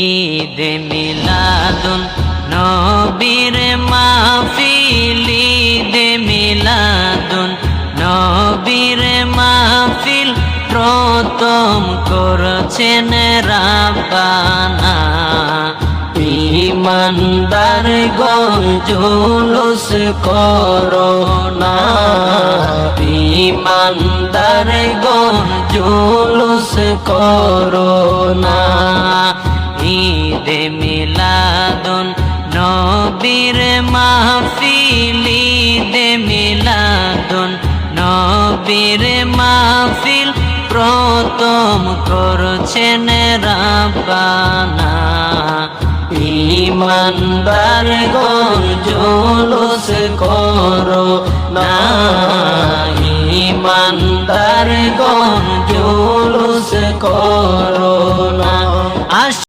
ঈদ মিলাদুন নবীর মাহফিল, ঈদ মিলাদুন নবীর মাহফিল প্রথম করছেন রাব্বানা। ঈমানদার গণ জুলুস করো না, ঈমানদার গণ জুলুস করো না। ঈদ মিলাদুন নবীর মাহফিল, ঈদ মিলাদুন নবীর মাহফিল প্রথম করছেন রাব্বানা। ঈমানদার গণ জুলুস করো না, ঈমানদার গণ জুলুস করো না।